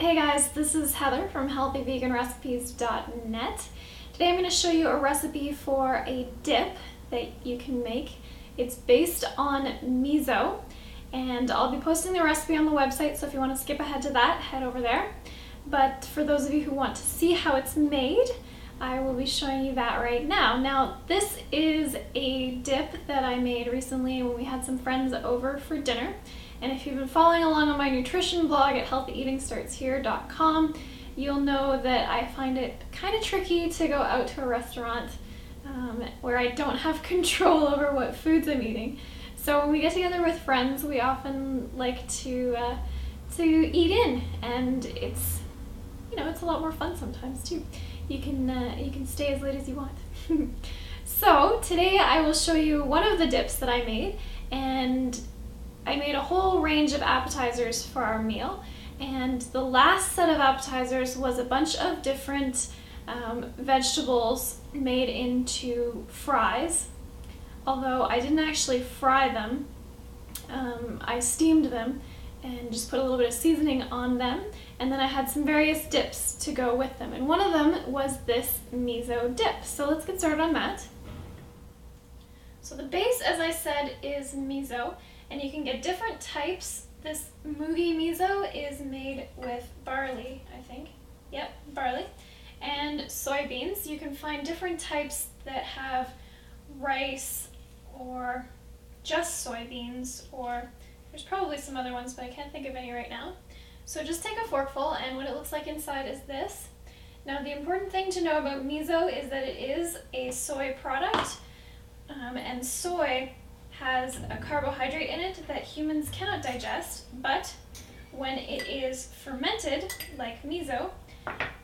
Hey guys, this is Heather from healthyveganrecipes.net. Today I'm going to show you a recipe for a dip that you can make. It's based on miso, and I'll be posting the recipe on the website, so if you want to skip ahead to that, head over there. But for those of you who want to see how it's made, I will be showing you that right now. Now, this is a dip that I made recently when we had some friends over for dinner. And if you've been following along on my nutrition blog at healthyeatingstartshere.com, you'll know that I find it kind of tricky to go out to a restaurant where I don't have control over what foods I'm eating. So when we get together with friends, we often like to eat in, and it's a lot more fun sometimes too. You can stay as late as you want. So today I will show you one of the dips that I made, and I made a whole range of appetizers for our meal, and the last set of appetizers was a bunch of different vegetables made into fries, although I didn't actually fry them. I steamed them and just put a little bit of seasoning on them, and then I had some various dips to go with them, and one of them was this miso dip. So let's get started on that. So the base, as I said, is miso. And you can get different types. This mugi miso is made with barley, I think. Yep, barley. And soybeans. You can find different types that have rice or just soybeans, or there's probably some other ones, but I can't think of any right now. So just take a forkful, and what it looks like inside is this. Now, the important thing to know about miso is that it is a soy product, and soy has a carbohydrate in it that humans cannot digest, but when it is fermented, like miso,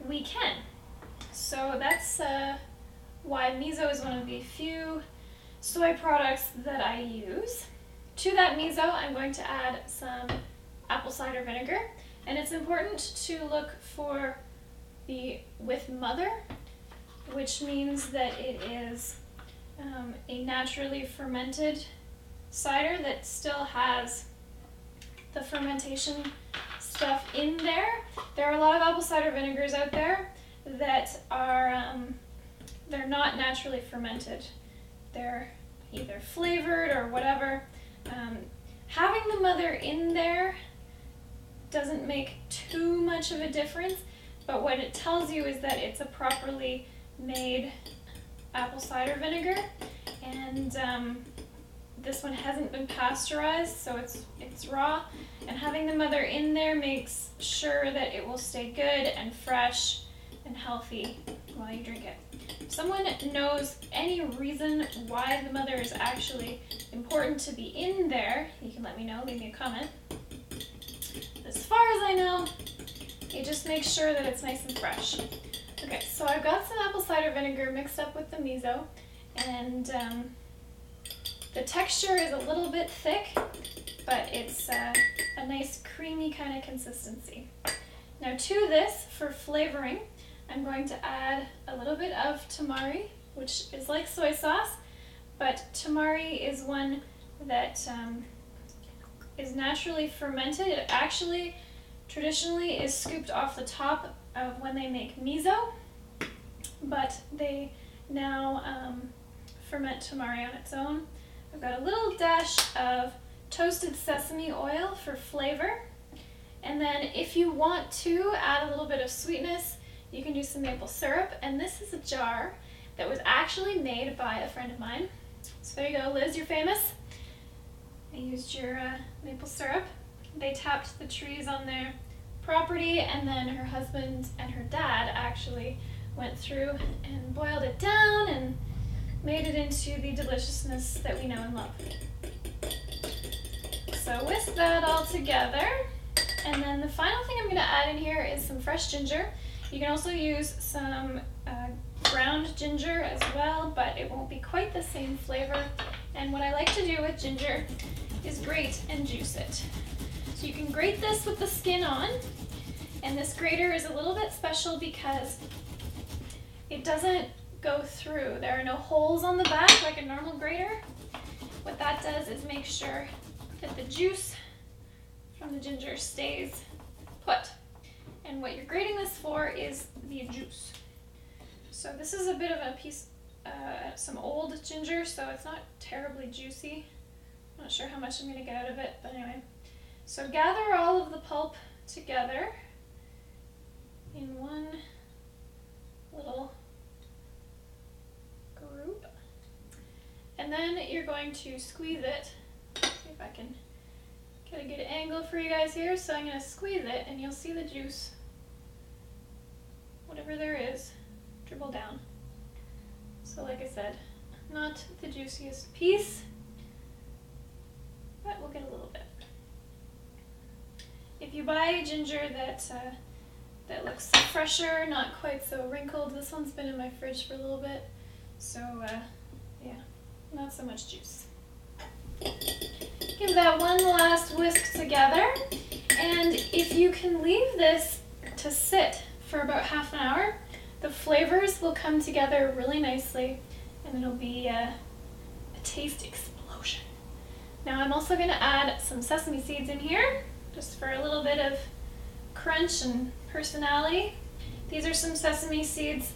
we can. So that's why miso is one of the few soy products that I use. To that miso, I'm going to add some apple cider vinegar, and it's important to look for the with mother, which means that it is a naturally fermented cider that still has the fermentation stuff in there. There are a lot of apple cider vinegars out there that are they're not naturally fermented. They're either flavored or whatever. Having the mother in there doesn't make too much of a difference, but what it tells you is that it's a properly made apple cider vinegar, and this one hasn't been pasteurized, so it's raw, and having the mother in there makes sure that it will stay good and fresh and healthy while you drink it. If someone knows any reason why the mother is actually important to be in there, you can let me know, leave me a comment. As far as I know, it just makes sure that it's nice and fresh. Okay, so I've got some apple cider vinegar mixed up with the miso, and the texture is a little bit thick, but it's a nice creamy kind of consistency. Now to this, for flavoring, I'm going to add a little bit of tamari, which is like soy sauce, but tamari is one that is naturally fermented. It actually traditionally is scooped off the top of when they make miso, but they now ferment tamari on its own. I've got a little dash of toasted sesame oil for flavor, and then if you want to add a little bit of sweetness, you can do some maple syrup, and this is a jar that was actually made by a friend of mine. So there you go, Liz, you're famous. I used your maple syrup. They tapped the trees on their property, and then her husband and her dad actually went through and boiled it down and made it into the deliciousness that we know and love. So whisk that all together, and then the final thing I'm going to add in here is some fresh ginger. You can also use some ground ginger as well, but it won't be quite the same flavor. And what I like to do with ginger is grate and juice it. So you can grate this with the skin on, and this grater is a little bit special because it doesn't go through. There are no holes on the back like a normal grater. What that does is make sure that the juice from the ginger stays put. And what you're grating this for is the juice. So this is a bit of a piece, some old ginger, so it's not terribly juicy. I'm not sure how much I'm going to get out of it, but anyway. So gather all of the pulp together in one little group. And then you're going to squeeze it. See if I can get a good angle for you guys here. So I'm going to squeeze it and you'll see the juice, whatever there is, dribble down. So like I said, not the juiciest piece, but we'll get a little bit. If you buy ginger that looks fresher, not quite so wrinkled, this one's been in my fridge for a little bit, so yeah, not so much juice. Give that one last whisk together, and if you can leave this to sit for about half an hour, the flavors will come together really nicely, and it'll be a taste explosion. Now I'm also going to add some sesame seeds in here, just for a little bit of crunch and personality. These are some sesame seeds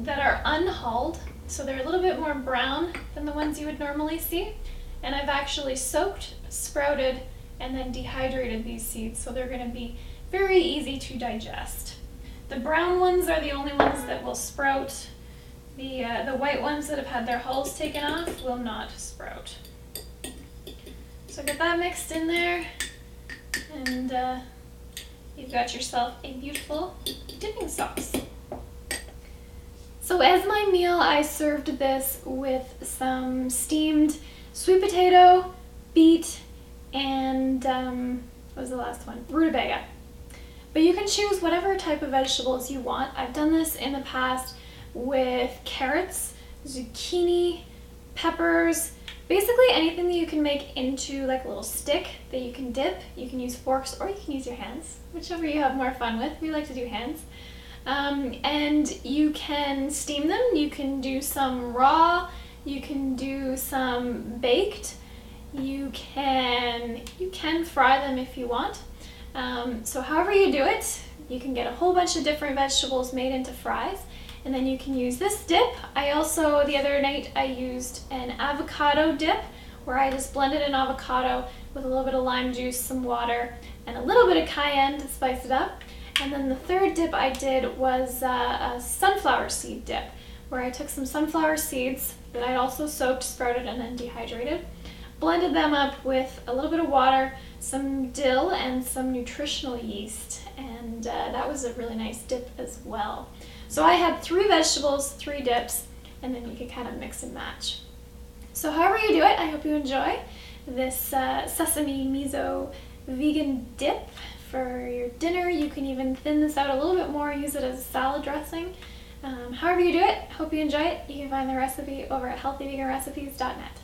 that are unhulled, so they're a little bit more brown than the ones you would normally see. And I've actually soaked, sprouted, and then dehydrated these seeds, so they're going to be very easy to digest. The brown ones are the only ones that will sprout. The white ones that have had their hulls taken off will not sprout. So get that mixed in there, and you've got yourself a beautiful dipping sauce. So as my meal, I served this with some steamed sweet potato, beet, and what was the last one? Rutabaga. But you can choose whatever type of vegetables you want. I've done this in the past with carrots, zucchini, peppers, basically anything that you can make into like a little stick that you can dip. You can use forks or you can use your hands, whichever you have more fun with. We like to do hands. And you can steam them. You can do some raw. You can do some baked. You can fry them if you want. So however you do it, you can get a whole bunch of different vegetables made into fries, and then you can use this dip. I also, the other night, I used an avocado dip, where I just blended an avocado with a little bit of lime juice, some water, and a little bit of cayenne to spice it up. And then the third dip I did was a sunflower seed dip, where I took some sunflower seeds that I'd also soaked, sprouted, and then dehydrated, blended them up with a little bit of water, some dill, and some nutritional yeast, and that was a really nice dip as well. So I had 3 vegetables, 3 dips, and then you can kind of mix and match. So however you do it, I hope you enjoy this Sesame-Miso vegan dip for your dinner. You can even thin this out a little bit more, use it as a salad dressing. However you do it, hope you enjoy it. You can find the recipe over at healthyveganrecipes.net.